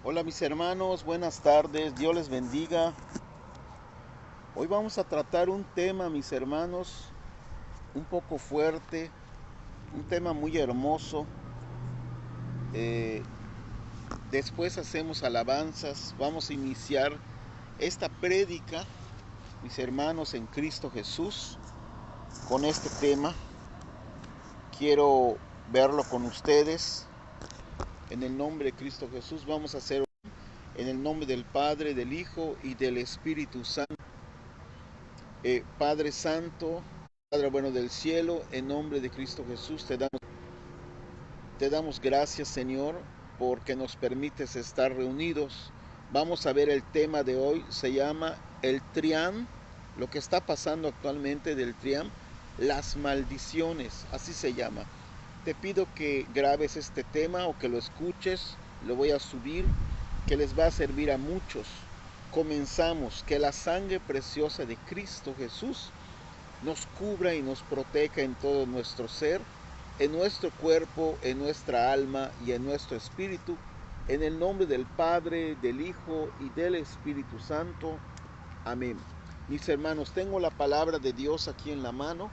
Hola mis hermanos, buenas tardes, Dios les bendiga. Hoy vamos a tratar un tema, mis hermanos, un poco fuerte, un tema muy hermoso. Eh, Después hacemos alabanzas, vamos a iniciar esta prédica, mis hermanos en Cristo Jesús, con este tema. Quiero verlo con ustedes. En el nombre de Cristo Jesús vamos a hacer en el nombre del Padre, del Hijo y del Espíritu Santo. Padre Santo, Padre bueno del cielo, en nombre de Cristo Jesús te damos gracias, Señor, porque nos permites estar reunidos. Vamos a ver el tema de hoy, se llama el Triam, lo que está pasando actualmente del Triam, las maldiciones, así se llama. Te pido que grabes este tema o que lo escuches, lo voy a subir, que les va a servir a muchos. Comenzamos, que la sangre preciosa de Cristo Jesús nos cubra y nos proteja en todo nuestro ser, en nuestro cuerpo, en nuestra alma y en nuestro espíritu, en el nombre del Padre, del Hijo y del Espíritu Santo. Amén. Mis hermanos, tengo la palabra de Dios aquí en la mano.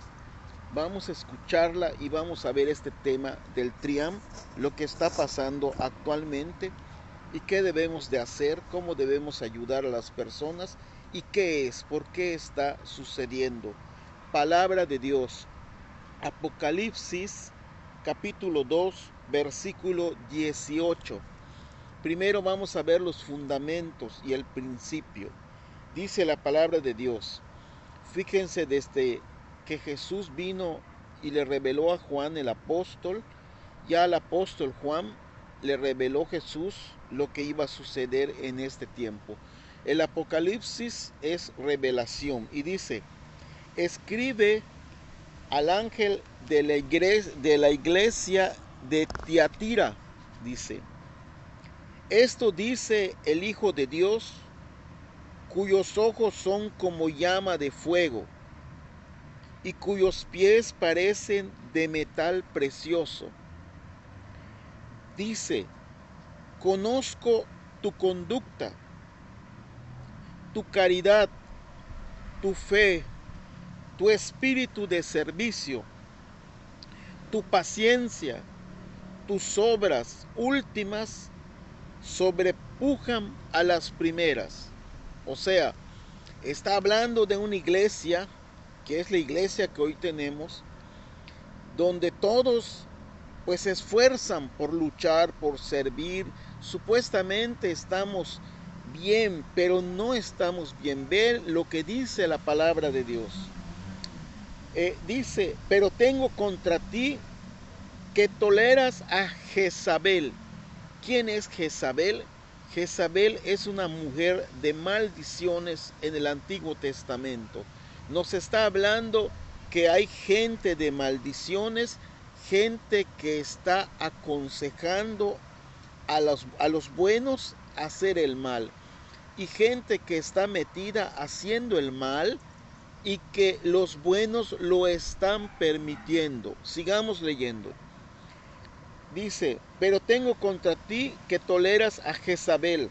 Vamos a escucharla y vamos a ver este tema del Triam, lo que está pasando actualmente y qué debemos de hacer, cómo debemos ayudar a las personas y qué es, por qué está sucediendo. Palabra de Dios. Apocalipsis capítulo 2 versículo 18. Primero vamos a ver los fundamentos y el principio. Dice la palabra de Dios. Fíjense desde que Jesús vino y le reveló a Juan el apóstol, ya al apóstol Juan le reveló Jesús lo que iba a suceder en este tiempo. El Apocalipsis es revelación y dice, escribe al ángel de la iglesia de Tiatira, dice, esto dice el Hijo de Dios, cuyos ojos son como llama de fuego y cuyos pies parecen de metal precioso. Dice, conozco tu conducta, tu caridad, tu fe, tu espíritu de servicio, tu paciencia, tus obras últimas sobrepujan a las primeras. O sea, está hablando de una iglesia, que es la iglesia que hoy tenemos, donde todos pues se esfuerzan por luchar, por servir. Supuestamente estamos bien, pero no estamos bien. Ver lo que dice la palabra de Dios. Dice, pero tengo contra ti que toleras a Jezabel. ¿Quién es Jezabel? Jezabel es una mujer de maldiciones en el Antiguo Testamento. Nos está hablando que hay gente de maldiciones, gente que está aconsejando a los buenos a hacer el mal y gente que está metida haciendo el mal y que los buenos lo están permitiendo. Sigamos leyendo. Dice, pero tengo contra ti que toleras a Jezabel,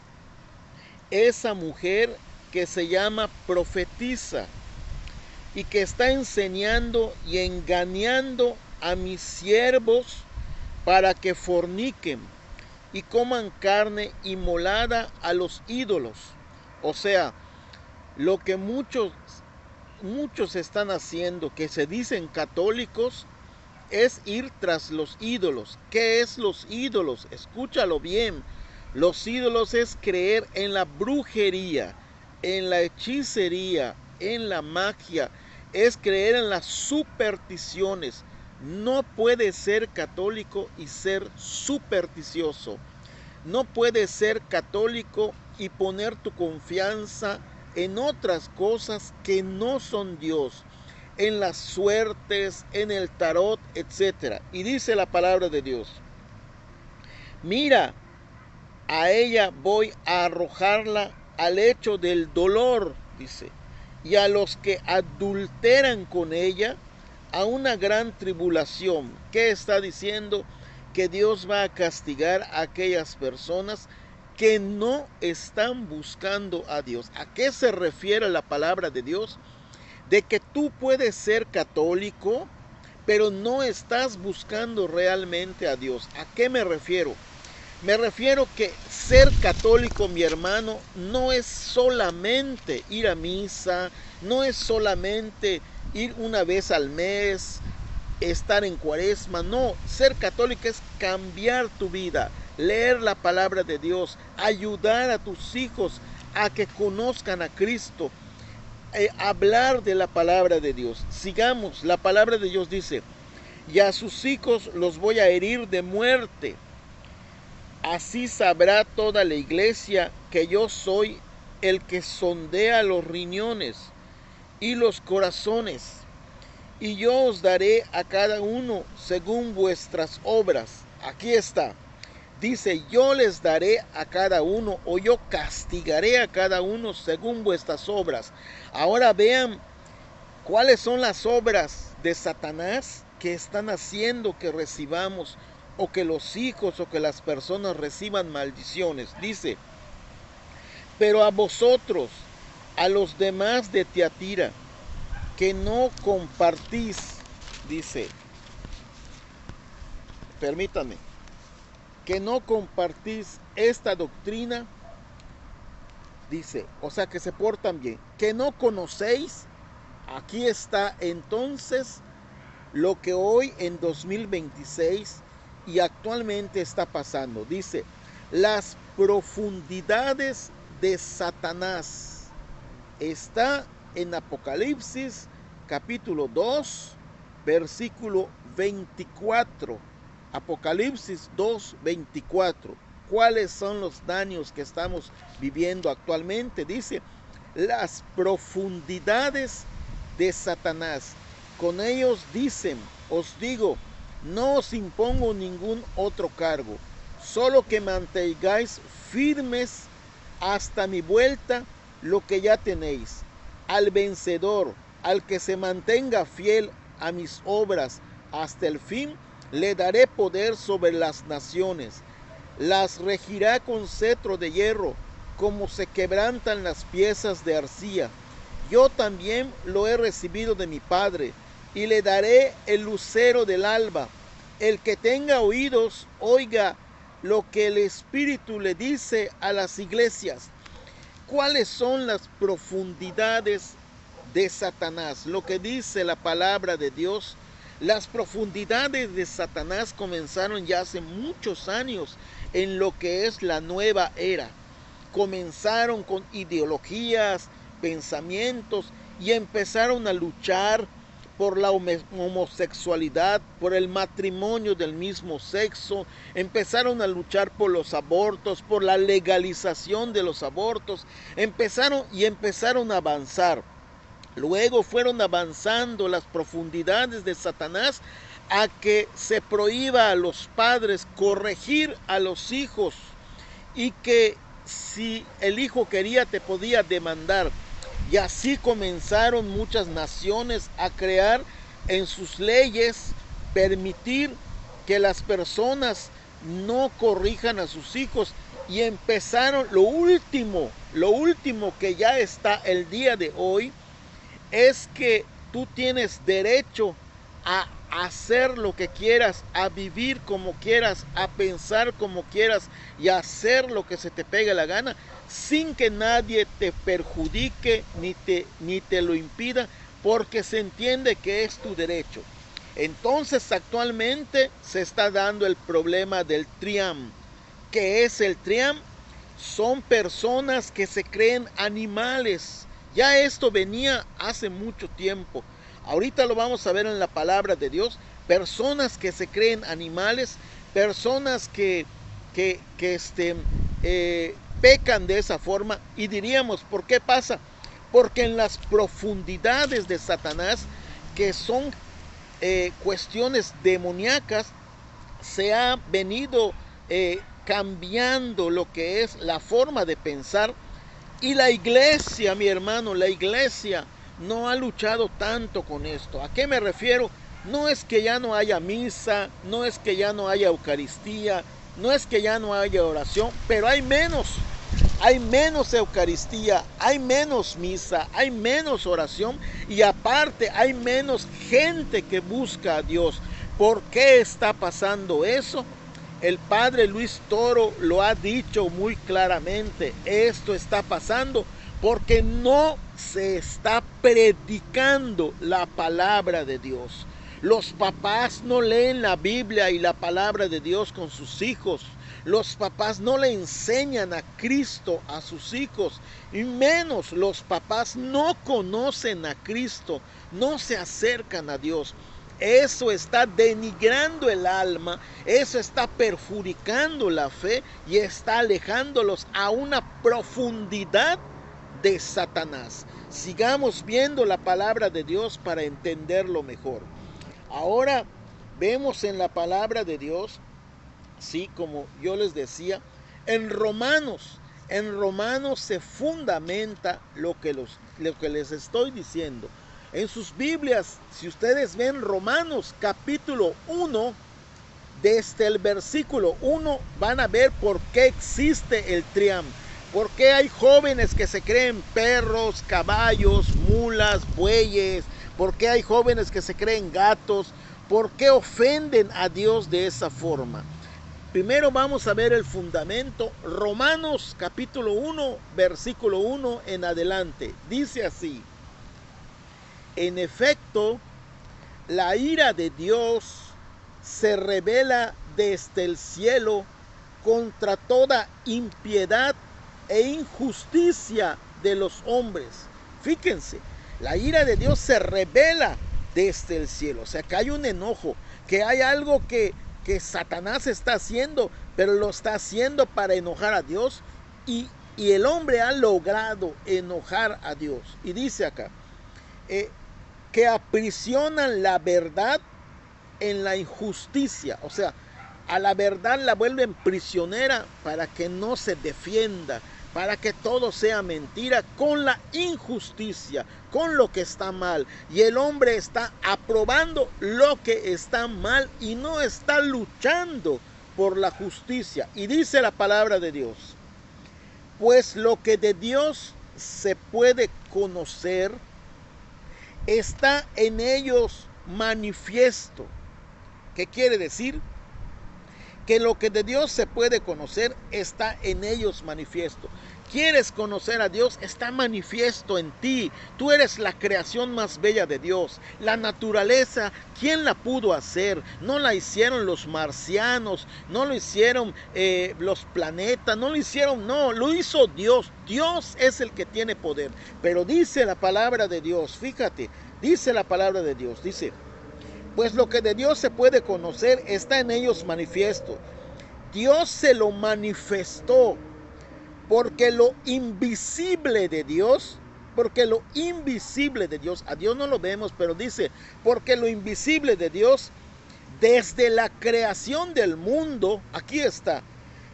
esa mujer que se llama profetisa y que está enseñando y engañando a mis siervos para que forniquen y coman carne inmolada a los ídolos. O sea, lo que muchos están haciendo, que se dicen católicos, es ir tras los ídolos. ¿Qué es los ídolos? Escúchalo bien. Los ídolos es creer en la brujería, en la hechicería, en la magia, es creer en las supersticiones. No puedes ser católico y ser supersticioso. No puedes ser católico y poner tu confianza en otras cosas que no son Dios, en las suertes, en el tarot, etcétera. Y dice la palabra de Dios, mira, a ella voy a arrojarla al lecho del dolor, dice, y a los que adulteran con ella a una gran tribulación. ¿Qué está diciendo? Que Dios va a castigar a aquellas personas que no están buscando a Dios. ¿A qué se refiere la palabra de Dios? De que tú puedes ser católico, pero no estás buscando realmente a Dios. ¿A qué me refiero? Me refiero que ser católico, mi hermano, no es solamente ir a misa, no es solamente ir una vez al mes, estar en cuaresma. No, ser católico es cambiar tu vida, leer la palabra de Dios, ayudar a tus hijos a que conozcan a Cristo, hablar de la palabra de Dios. Sigamos, la palabra de Dios dice, y a sus hijos los voy a herir de muerte. Así sabrá toda la iglesia que yo soy el que sondea los riñones y los corazones, y yo os daré a cada uno según vuestras obras. Aquí está. Dice, yo les daré a cada uno, o yo castigaré a cada uno según vuestras obras. Ahora vean cuáles son las obras de Satanás que están haciendo que recibamos, o que los hijos o que las personas reciban maldiciones. Dice, pero a vosotros, a los demás de Tiatira, que no compartís, dice, permítanme, que no compartís esta doctrina, dice, o sea que se portan bien, que no conocéis. Aquí está entonces lo que hoy en 2026 y actualmente está pasando. Dice, las profundidades de Satanás. Está en Apocalipsis capítulo 2, versículo 24. Apocalipsis 2, 24. ¿Cuáles son los daños que estamos viviendo actualmente? Dice, las profundidades de Satanás. Con ellos dicen, os digo, no os impongo ningún otro cargo, solo que mantengáis firmes hasta mi vuelta lo que ya tenéis. Al vencedor, al que se mantenga fiel a mis obras hasta el fin, le daré poder sobre las naciones. Las regirá con cetro de hierro, como se quebrantan las piezas de arcilla. Yo también lo he recibido de mi Padre, y le daré el lucero del alba. El que tenga oídos, oiga lo que el Espíritu le dice a las iglesias. ¿Cuáles son las profundidades de Satanás? Lo que dice la palabra de Dios. Las profundidades de Satanás comenzaron ya hace muchos años en lo que es la nueva era. Comenzaron con ideologías, pensamientos, y empezaron a luchar por la homosexualidad, por el matrimonio del mismo sexo. Empezaron a luchar por los abortos, por la legalización de los abortos. Empezaron a avanzar. Luego fueron avanzando las profundidades de Satanás a que se prohíba a los padres corregir a los hijos, y que si el hijo quería te podía demandar. Y así comenzaron muchas naciones a crear en sus leyes, permitir que las personas no corrijan a sus hijos. Y empezaron, lo último que ya está el día de hoy, es que tú tienes derecho a hacer lo que quieras, a vivir como quieras, a pensar como quieras y a hacer lo que se te pegue la gana, sin que nadie te perjudique ni te lo impida, porque se entiende que es tu derecho. Entonces actualmente se está dando el problema del Triam. ¿Qué es el Triam? Son personas que se creen animales. Ya esto venía hace mucho tiempo. Ahorita lo vamos a ver en la palabra de Dios. Personas que se creen animales, personas que pecan de esa forma. Y diríamos, ¿por qué pasa? Porque en las profundidades de Satanás, que son cuestiones demoníacas, se ha venido cambiando lo que es la forma de pensar. Y la iglesia, mi hermano, la iglesia no ha luchado tanto con esto. ¿A qué me refiero? No es que ya no haya misa, no es que ya no haya Eucaristía, No es que ya no haya oración, pero hay menos. Hay menos Eucaristía, hay menos misa, hay menos oración y aparte hay menos gente que busca a Dios. ¿Por qué está pasando eso? El padre Luis Toro lo ha dicho muy claramente. Esto está pasando porque no se está predicando la palabra de Dios. Los papás no leen la Biblia y la palabra de Dios con sus hijos. Los papás no le enseñan a Cristo a sus hijos. Y menos los papás no conocen a Cristo, no se acercan a Dios. Eso está denigrando el alma, eso está perjudicando la fe y está alejándolos a una profundidad de Satanás. Sigamos viendo la palabra de Dios para entenderlo mejor. Ahora vemos en la palabra de Dios, sí, como yo les decía, en Romanos se fundamenta lo que les estoy diciendo. En sus Biblias, si ustedes ven Romanos capítulo 1, desde el versículo 1 van a ver por qué existe el triam. ¿Por qué hay jóvenes que se creen perros, caballos, mulas, bueyes? ¿Por qué hay jóvenes que se creen gatos? ¿Por qué ofenden a Dios de esa forma? Primero vamos a ver el fundamento. Romanos capítulo 1, versículo 1 en adelante. Dice así: en efecto, la ira de Dios se revela desde el cielo contra toda impiedad e injusticia de los hombres. Fíjense, la ira de Dios se revela desde el cielo. O sea, que hay un enojo, que hay algo que Satanás está haciendo, pero lo está haciendo para enojar a Dios. Y el hombre ha logrado enojar a Dios. Y dice acá, que aprisionan la verdad en la injusticia. O sea, a la verdad la vuelven prisionera para que no se defienda, para que todo sea mentira, con la injusticia, con lo que está mal. Y el hombre está aprobando lo que está mal y no está luchando por la justicia. Y dice la palabra de Dios: pues lo que de Dios se puede conocer está en ellos manifiesto. ¿Qué quiere decir? Que lo que de Dios se puede conocer está en ellos manifiesto. ¿Quieres conocer a Dios? Está manifiesto en ti. Tú eres la creación más bella de Dios. La naturaleza, ¿quién la pudo hacer? No la hicieron los marcianos, no lo hicieron los planetas, no lo hicieron, no, lo hizo Dios. Dios es el que tiene poder. Pero dice la palabra de Dios, fíjate, dice la palabra de Dios, dice: pues lo que de Dios se puede conocer está en ellos manifiesto. Dios se lo manifestó, porque lo invisible de Dios, a Dios no lo vemos, pero dice, porque lo invisible de Dios, desde la creación del mundo, aquí está,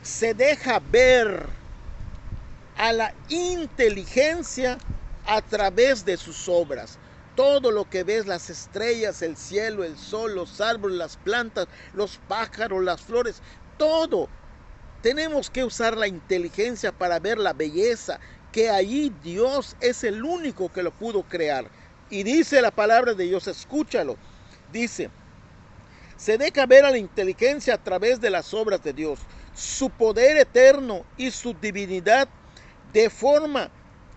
se deja ver a la inteligencia a través de sus obras. Todo lo que ves, las estrellas, el cielo, el sol, los árboles, las plantas, los pájaros, las flores, todo. Tenemos que usar la inteligencia para ver la belleza, que allí Dios es el único que lo pudo crear. Y dice la palabra de Dios, escúchalo, dice: se deja ver a la inteligencia a través de las obras de Dios, su poder eterno y su divinidad, de forma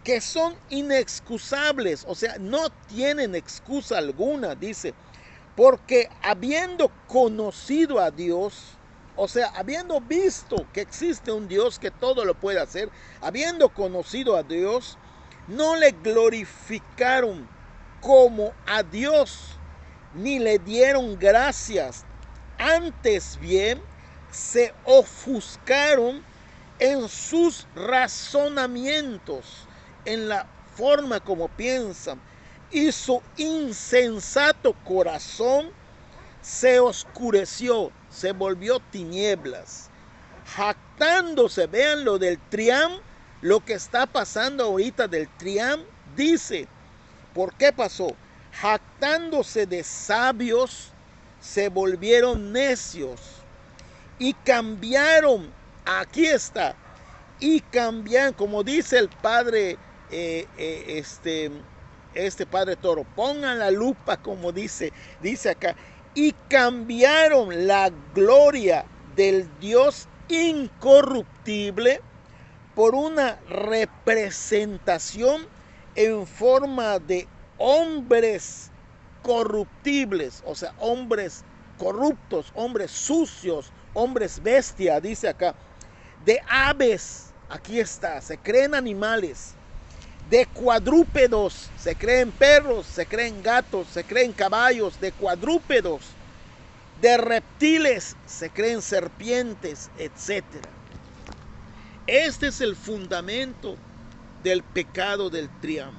que son inexcusables, o sea, no tienen excusa alguna, dice, porque habiendo conocido a Dios, o sea, habiendo visto que existe un Dios que todo lo puede hacer, habiendo conocido a Dios, no le glorificaron como a Dios, ni le dieron gracias, antes bien se ofuscaron en sus razonamientos, en la forma como piensan, y su insensato corazón se oscureció, se volvió tinieblas, jactándose. Vean lo del triam, lo que está pasando ahorita del triam. Dice, ¿por qué pasó? Jactándose de sabios, se volvieron necios, y cambiaron, aquí está, y cambiaron, como dice el padre, este padre Toro, pongan la lupa como dice acá, y cambiaron la gloria del Dios incorruptible por una representación en forma de hombres corruptibles, o sea, hombres corruptos, hombres sucios, hombres bestia, dice acá, de aves, aquí está, se creen animales, de cuadrúpedos, se creen perros, se creen gatos, se creen caballos, de cuadrúpedos, de reptiles, se creen serpientes, etc. Este es el fundamento del pecado del Triam.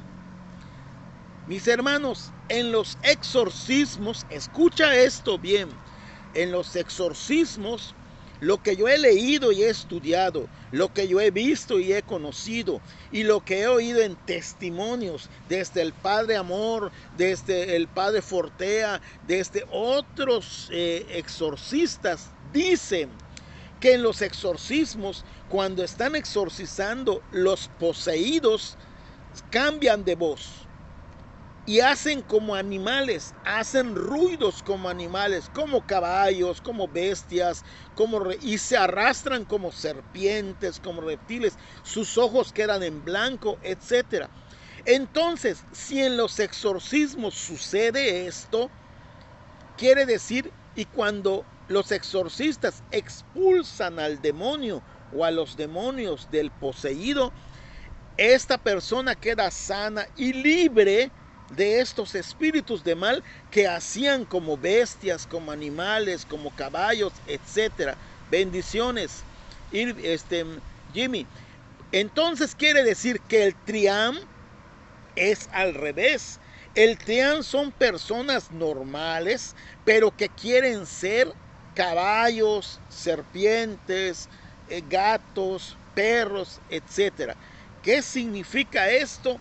Mis hermanos, en los exorcismos, escucha esto bien, en los exorcismos, lo que yo he leído y he estudiado, lo que yo he visto y he conocido, y lo que he oído en testimonios, desde el Padre Amor, desde el Padre Fortea, desde otros exorcistas, dicen que en los exorcismos, cuando están exorcizando, los poseídos cambian de voz y hacen como animales, hacen ruidos como animales, como caballos, como bestias, y se arrastran como serpientes, como reptiles, sus ojos quedan en blanco, etc. Entonces, si en los exorcismos sucede esto, quiere decir, y cuando los exorcistas expulsan al demonio o a los demonios del poseído, esta persona queda sana y libre de estos espíritus de mal que hacían como bestias, como animales, como caballos, etc. Bendiciones, Jimmy. Entonces quiere decir que el Triam es al revés. El Triam son personas normales, pero que quieren ser caballos, serpientes, gatos, perros, etc. ¿Qué significa esto?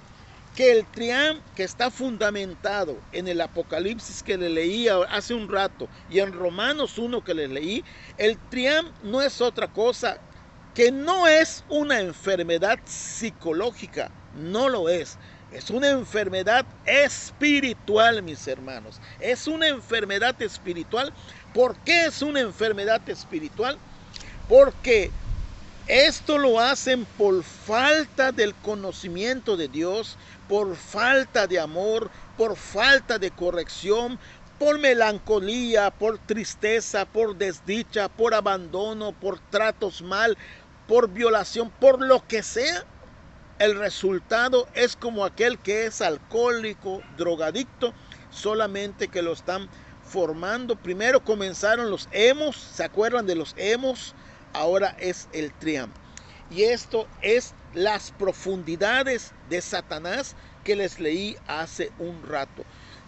Que el Triam, que está fundamentado en el Apocalipsis que le leí hace un rato y en Romanos 1 que les leí, el Triam no es otra cosa que no es una enfermedad psicológica, no lo es. Es una enfermedad espiritual, mis hermanos. Es una enfermedad espiritual. ¿Por qué es una enfermedad espiritual? Porque esto lo hacen por falta del conocimiento de Dios, por falta de amor, por falta de corrección, por melancolía, por tristeza, por desdicha, por abandono, por tratos mal, por violación, por lo que sea. El resultado es como aquel que es alcohólico, drogadicto, solamente que lo están formando. Primero comenzaron los emos, ¿se acuerdan de los emos? Ahora es el Triam. Y esto es las profundidades de Satanás que les leí hace un rato.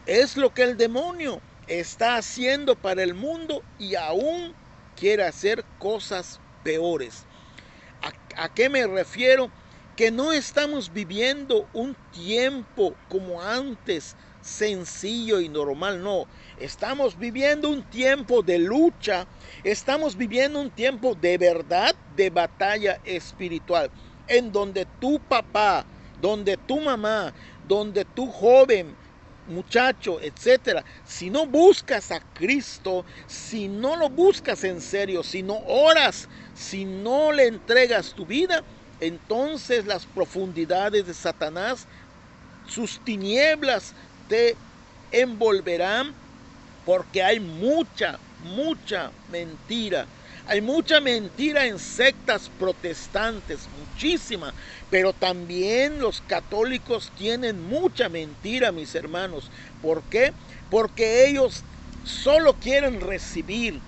Es lo que el demonio está haciendo para el mundo y aún quiere hacer cosas peores. ¿A qué me refiero? Que no estamos viviendo un tiempo como antes, sencillo y normal, no. Estamos viviendo un tiempo de lucha, estamos viviendo un tiempo de verdad, de batalla espiritual, en donde tu papá, donde tu mamá, donde tu joven, muchacho, etcétera, si no buscas a Cristo, si no lo buscas en serio, si no oras, si no le entregas tu vida, entonces las profundidades de Satanás, sus tinieblas te envolverán, porque hay mucha mentira. Hay mucha mentira en sectas protestantes, muchísima, pero también los católicos tienen mucha mentira, mis hermanos. ¿Por qué? Porque ellos solo quieren recibir,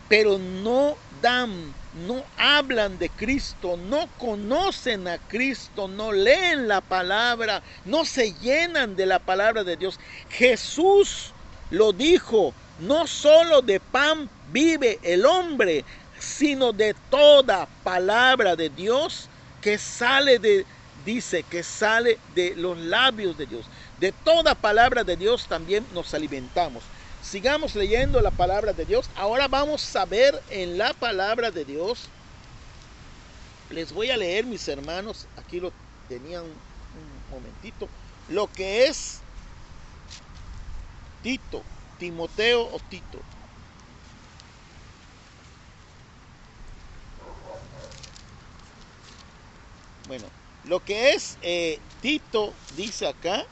pero no dan, no hablan de Cristo, no conocen a Cristo, no leen la palabra, no se llenan de la palabra de Dios. Jesús lo dijo, no solo de pan vive el hombre, sino de toda palabra de Dios que sale dice que sale de los labios de Dios. De toda palabra de Dios también nos alimentamos. sigamos leyendo la palabra de Dios. Ahora vamos a ver en la palabra de Dios. Les voy a leer, mis hermanos, aquí lo tenían un momentito, lo que es Tito, Timoteo o Tito. Bueno, lo que es Tito, dice acá,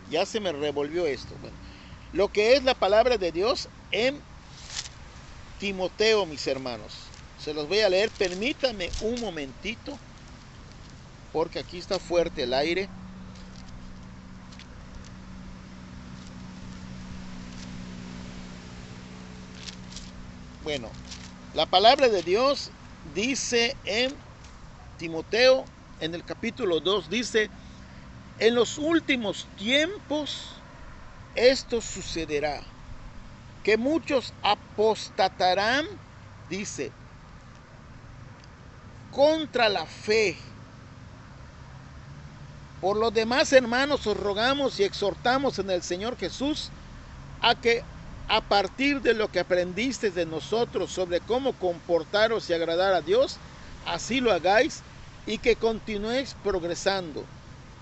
ya se me revolvió esto. Bueno, lo que es la palabra de Dios en Timoteo, mis hermanos. Se los voy a leer, permítanme un momentito, porque aquí está fuerte el aire. Bueno, la palabra de Dios dice en Timoteo, en el capítulo 2, dice: en los últimos tiempos esto sucederá, que muchos apostatarán, dice, contra la fe. Por lo demás, hermanos, os rogamos y exhortamos en el Señor Jesús a que a partir de lo que aprendisteis de nosotros sobre cómo comportaros y agradar a Dios, así lo hagáis y que continuéis progresando.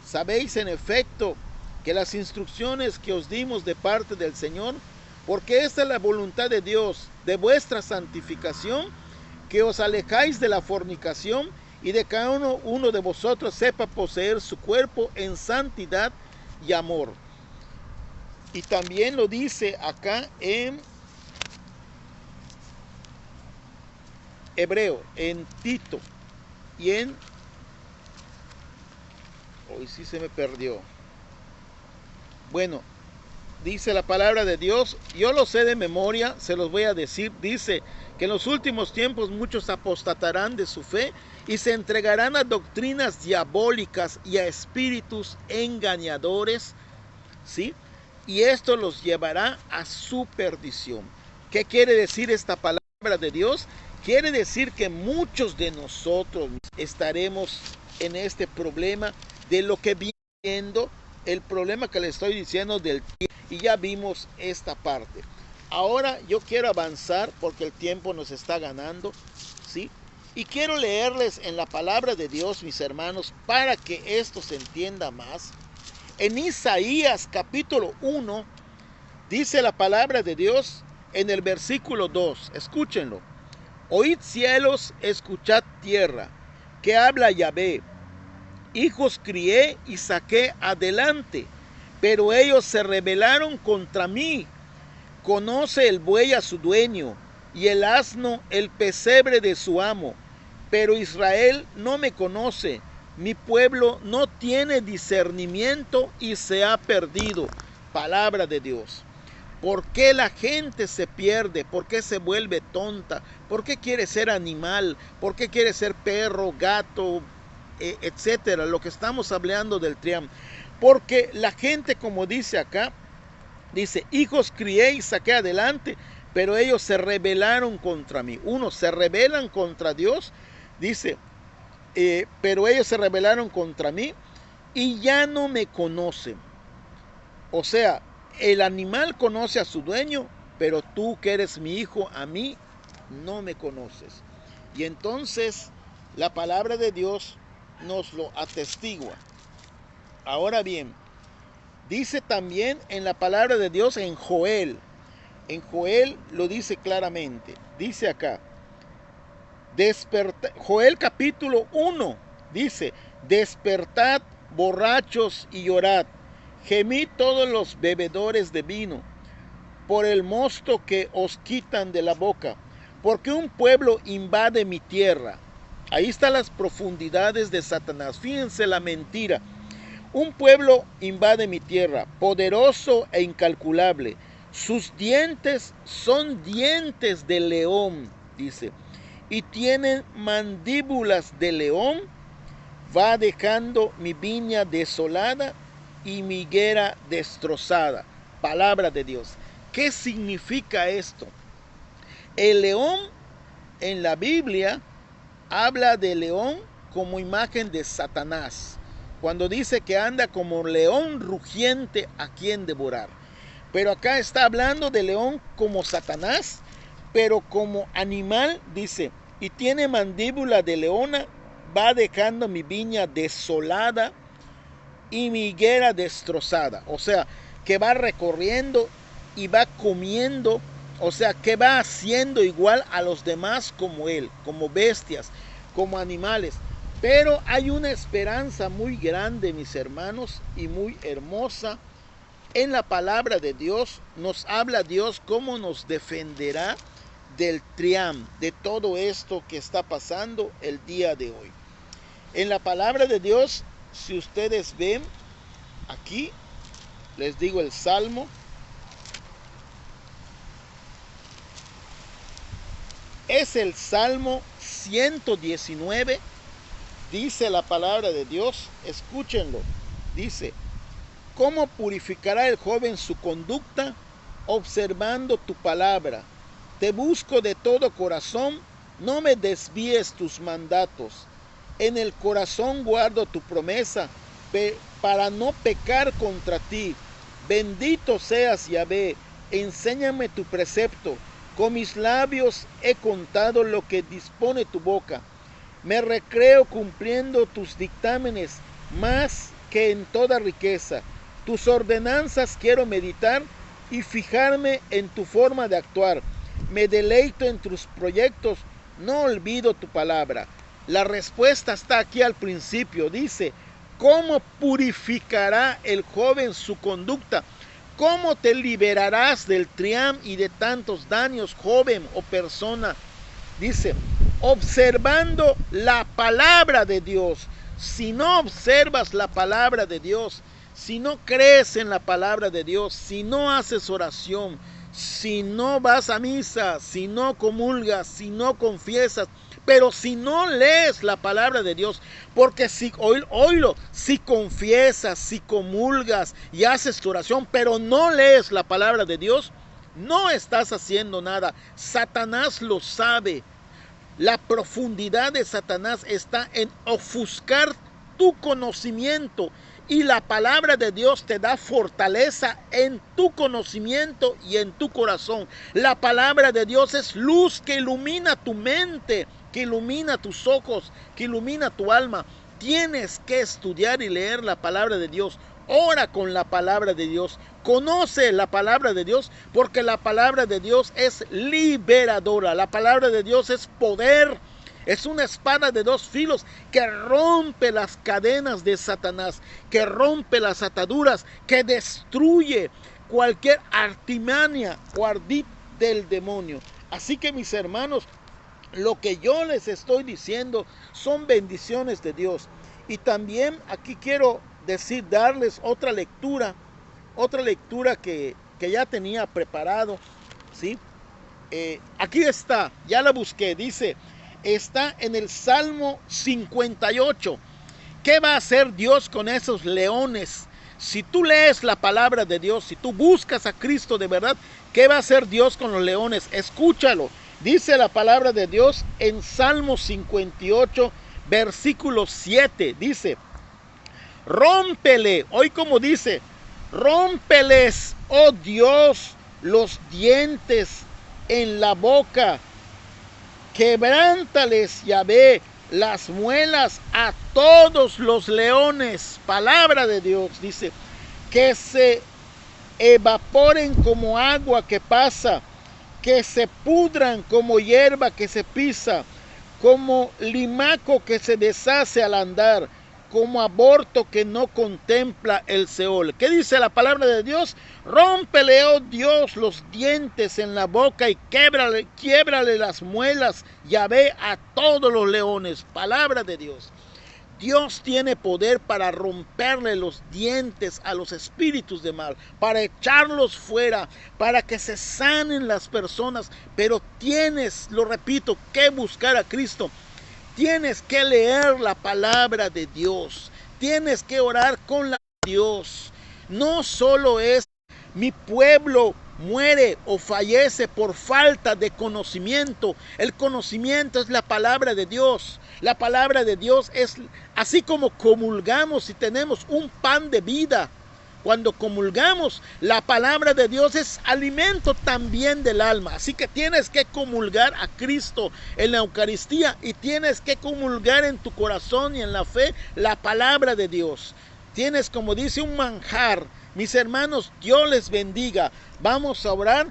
Sabéis en efecto que las instrucciones que os dimos de parte del Señor, porque esta es la voluntad de Dios, de vuestra santificación, que os alejáis de la fornicación y de cada uno de vosotros sepa poseer su cuerpo en santidad y amor. Y también lo dice acá en Hebreo, en Tito y en... Hoy sí se me perdió. Bueno, dice la palabra de Dios, yo lo sé de memoria, se los voy a decir. Dice que en los últimos tiempos muchos apostatarán de su fe y se entregarán a doctrinas diabólicas y a espíritus engañadores, ¿sí? Y esto los llevará a su perdición. ¿Qué quiere decir esta palabra de Dios? Quiere decir que muchos de nosotros estaremos en este problema de lo que viendo, el problema que le estoy diciendo del tiempo, y ya vimos esta parte. Ahora yo quiero avanzar porque el tiempo nos está ganando, ¿sí? Y quiero leerles en la palabra de Dios, mis hermanos, para que esto se entienda más. En Isaías capítulo 1 dice la palabra de Dios en el versículo 2, escúchenlo: oíd cielos, escuchad tierra, que habla Yahvé. Hijos crié y saqué adelante, pero ellos se rebelaron contra mí. Conoce el buey a su dueño, y el asno el pesebre de su amo, pero Israel no me conoce. Mi pueblo no tiene discernimiento y se ha perdido. Palabra de Dios. ¿Por qué la gente se pierde? ¿Por qué se vuelve tonta? ¿Por qué quiere ser animal? ¿Por qué quiere ser perro, gato, etcétera? Lo que estamos hablando del triam. Porque la gente, como dice acá, dice: hijos crié y saqué adelante, pero ellos se rebelaron contra mí. Uno, se rebelan contra Dios, dice, pero ellos se rebelaron contra mí y ya no me conocen. O sea, el animal conoce a su dueño, pero tú que eres mi hijo, a mí no me conoces. Y entonces la palabra de Dios nos lo atestigua. Ahora bien, dice también en la palabra de Dios en Joel lo dice claramente. Dice acá, Joel capítulo 1 dice: despertad borrachos y llorad, gemid todos los bebedores de vino, por el mosto que os quitan de la boca, porque un pueblo invade mi tierra. Ahí están las profundidades de Satanás. Fíjense la mentira. Un pueblo invade mi tierra, poderoso e incalculable. Sus dientes son dientes de león, dice, y tienen mandíbulas de león. Va dejando mi viña desolada y mi higuera destrozada. Palabra de Dios. ¿Qué significa esto? El león en la Biblia habla de león como imagen de Satanás, cuando dice que anda como león rugiente a quien devorar. Pero acá está hablando de león como Satanás, pero como animal, dice, y tiene mandíbula de leona, va dejando mi viña desolada y mi higuera destrozada. O sea, que va recorriendo y va comiendo, o sea, que va haciendo igual a los demás como él, como bestias, como animales. Pero hay una esperanza muy grande, mis hermanos, y muy hermosa. En la palabra de Dios nos habla Dios cómo nos defenderá del triam, de todo esto que está pasando el día de hoy. En la palabra de Dios, si ustedes ven, aquí les digo el Salmo. Es el Salmo 119, dice la palabra de Dios, escúchenlo, dice, ¿cómo purificará el joven su conducta? Observando tu palabra. Te busco de todo corazón, no me desvíes tus mandatos. En el corazón guardo tu promesa, para no pecar contra ti. Bendito seas, Yahvé, enséñame tu precepto. Con mis labios he contado lo que dispone tu boca. Me recreo cumpliendo tus dictámenes, más que en toda riqueza. Tus ordenanzas quiero meditar y fijarme en tu forma de actuar. Me deleito en tus proyectos, no olvido tu palabra. La respuesta está aquí al principio, dice, ¿cómo purificará el joven su conducta? ¿Cómo te liberarás del triam y de tantos daños, joven o persona? Dice, observando la palabra de Dios. Si no observas la palabra de Dios, si no crees en la palabra de Dios, si no haces oración, si no vas a misa, si no comulgas, si no confiesas, pero si no lees la palabra de Dios, porque si oílo, si confiesas, si comulgas y haces tu oración, pero no lees la palabra de Dios, no estás haciendo nada. Satanás lo sabe. La profundidad de Satanás está en ofuscar tu conocimiento, y la palabra de Dios te da fortaleza en tu conocimiento y en tu corazón. La palabra de Dios es luz que ilumina tu mente, que ilumina tus ojos, que ilumina tu alma. Tienes que estudiar y leer la palabra de Dios. Ora con la palabra de Dios. Conoce la palabra de Dios, porque la palabra de Dios es liberadora. La palabra de Dios es poder. Es una espada de dos filos que rompe las cadenas de Satanás, que rompe las ataduras, que destruye cualquier artimaña o ardid del demonio. Así que, mis hermanos, lo que yo les estoy diciendo son bendiciones de Dios. Y también aquí quiero darles otra lectura que ya tenía preparado, ¿sí? Aquí está, ya la busqué, dice, está en el Salmo 58. ¿Qué va a hacer Dios con esos leones? Si tú lees la palabra de Dios, si tú buscas a Cristo de verdad, ¿qué va a hacer Dios con los leones? Escúchalo. Dice la palabra de Dios en Salmo 58, versículo 7. Dice, rómpele, hoy como dice, rómpeles, oh Dios, los dientes en la boca. Quebrántales, Yahvé, las muelas a todos los leones. Palabra de Dios, dice, que se evaporen como agua que pasa, que se pudran como hierba que se pisa, como limaco que se deshace al andar, como aborto que no contempla el Seol. ¿Qué dice la palabra de Dios? Rómpele, oh Dios, los dientes en la boca y quiebrale las muelas, Yahvé, a todos los leones. Palabra de Dios. Dios tiene poder para romperle los dientes a los espíritus de mal, para echarlos fuera, para que se sanen las personas. Pero tienes, lo repito, que buscar a Cristo. Tienes que leer la palabra de Dios. Tienes que orar con la de Dios. No solo es mi pueblo muere o fallece por falta de conocimiento. El conocimiento es la palabra de Dios. La palabra de Dios es así como comulgamos y tenemos un pan de vida. Cuando comulgamos, la palabra de Dios es alimento también del alma. Así que tienes que comulgar a Cristo en la Eucaristía y tienes que comulgar en tu corazón y en la fe la palabra de Dios. Tienes, como dice, un manjar. Mis hermanos, Dios les bendiga. Vamos a orar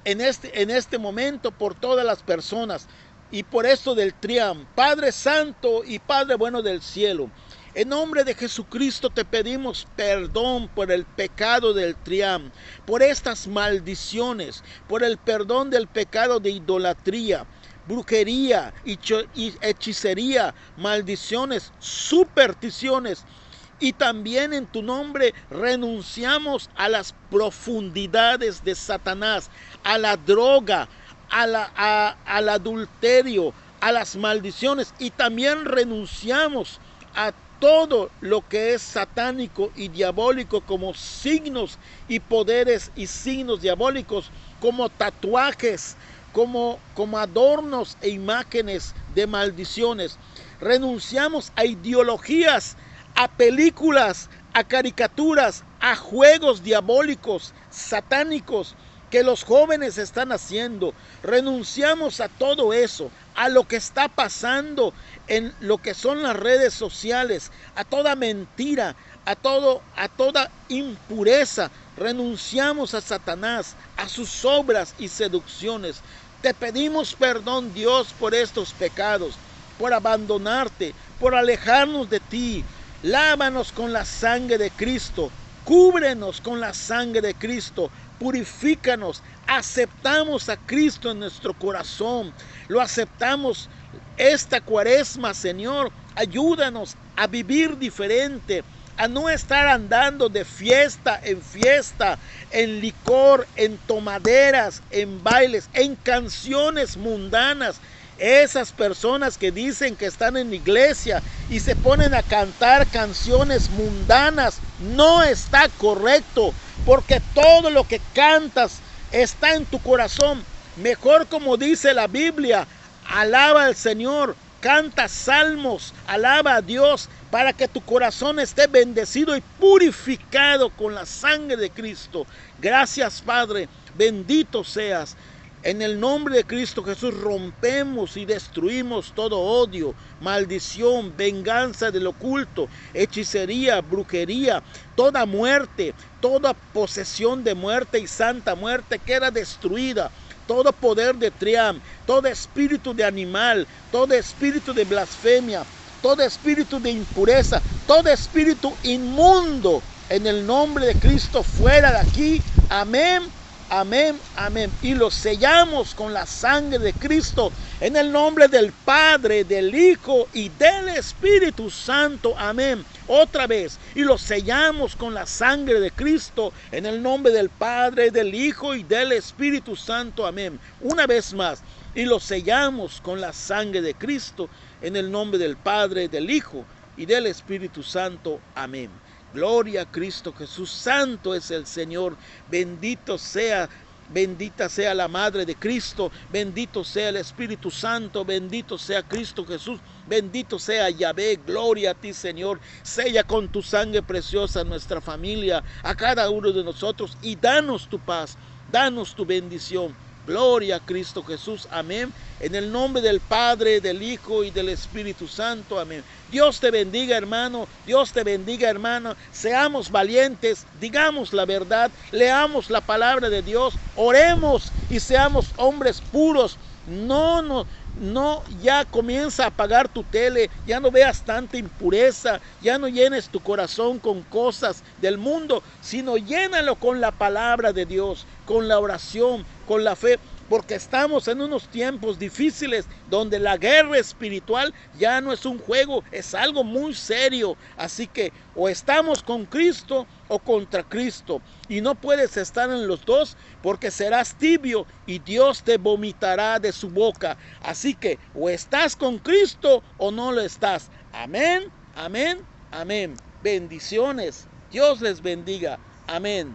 en este momento por todas las personas y por esto del Triam. Padre Santo y Padre bueno del cielo, en nombre de Jesucristo te pedimos perdón por el pecado del Triam, por estas maldiciones, por el perdón del pecado de idolatría, brujería y hechicería, maldiciones, supersticiones. Y también en tu nombre renunciamos a las profundidades de Satanás, a la droga, al adulterio, a las maldiciones. Y también renunciamos a todo lo que es satánico y diabólico, como signos y poderes y signos diabólicos, como tatuajes, como adornos e imágenes de maldiciones. Renunciamos a ideologías, a películas, a caricaturas, a juegos diabólicos, satánicos, que los jóvenes están haciendo. Renunciamos a todo eso, a lo que está pasando en lo que son las redes sociales, a toda mentira, a toda impureza. Renunciamos a Satanás, a sus obras y seducciones. Te pedimos perdón, Dios, por estos pecados, por abandonarte, por alejarnos de ti. Lávanos con la sangre de Cristo, cúbrenos con la sangre de Cristo, purifícanos. Aceptamos a Cristo en nuestro corazón, lo aceptamos esta cuaresma, Señor. Ayúdanos a vivir diferente, a no estar andando de fiesta, en licor, en tomaderas, en bailes, en canciones mundanas. Esas personas que dicen que están en la iglesia y se ponen a cantar canciones mundanas, no está correcto, porque todo lo que cantas está en tu corazón. Mejor, como dice la Biblia, alaba al Señor, canta salmos, alaba a Dios, para que tu corazón esté bendecido y purificado con la sangre de Cristo. Gracias, Padre, bendito seas. En el nombre de Cristo Jesús rompemos y destruimos todo odio, maldición, venganza del oculto, hechicería, brujería, toda muerte, toda posesión de muerte y santa muerte queda destruida. Todo poder de Triam, todo espíritu de animal, todo espíritu de blasfemia, todo espíritu de impureza, todo espíritu inmundo, en el nombre de Cristo, fuera de aquí. Amén. Amén, amén. Y lo sellamos con la sangre de Cristo, en el nombre del Padre, del Hijo y del Espíritu Santo. Amén. Otra vez. Y lo sellamos con la sangre de Cristo, en el nombre del Padre, del Hijo y del Espíritu Santo. Amén. Una vez más. Y lo sellamos con la sangre de Cristo, en el nombre del Padre, del Hijo y del Espíritu Santo. Amén. Gloria a Cristo Jesús. Santo es el Señor. Bendita sea la Madre de Cristo. Bendito sea el Espíritu Santo. Bendito sea Cristo Jesús. Bendito sea Yahvé. Gloria a ti, Señor. Sella con tu sangre preciosa a nuestra familia, a cada uno de nosotros, y danos tu paz, danos tu bendición. Gloria a Cristo Jesús. Amén. En el nombre del Padre, del Hijo y del Espíritu Santo. Amén. Dios te bendiga, hermano. Dios te bendiga, hermana. Seamos valientes, digamos la verdad, leamos la palabra de Dios, oremos y seamos hombres puros. No, ya comienza a apagar tu tele, ya no veas tanta impureza, ya no llenes tu corazón con cosas del mundo, sino llénalo con la palabra de Dios, con la oración, con la fe, porque estamos en unos tiempos difíciles donde la guerra espiritual ya no es un juego, es algo muy serio. Así que o estamos con Cristo o contra Cristo, y no puedes estar en los dos, porque serás tibio y Dios te vomitará de su boca. Así que o estás con Cristo o no lo estás. Amén, amén, amén. Bendiciones. Dios les bendiga. Amén.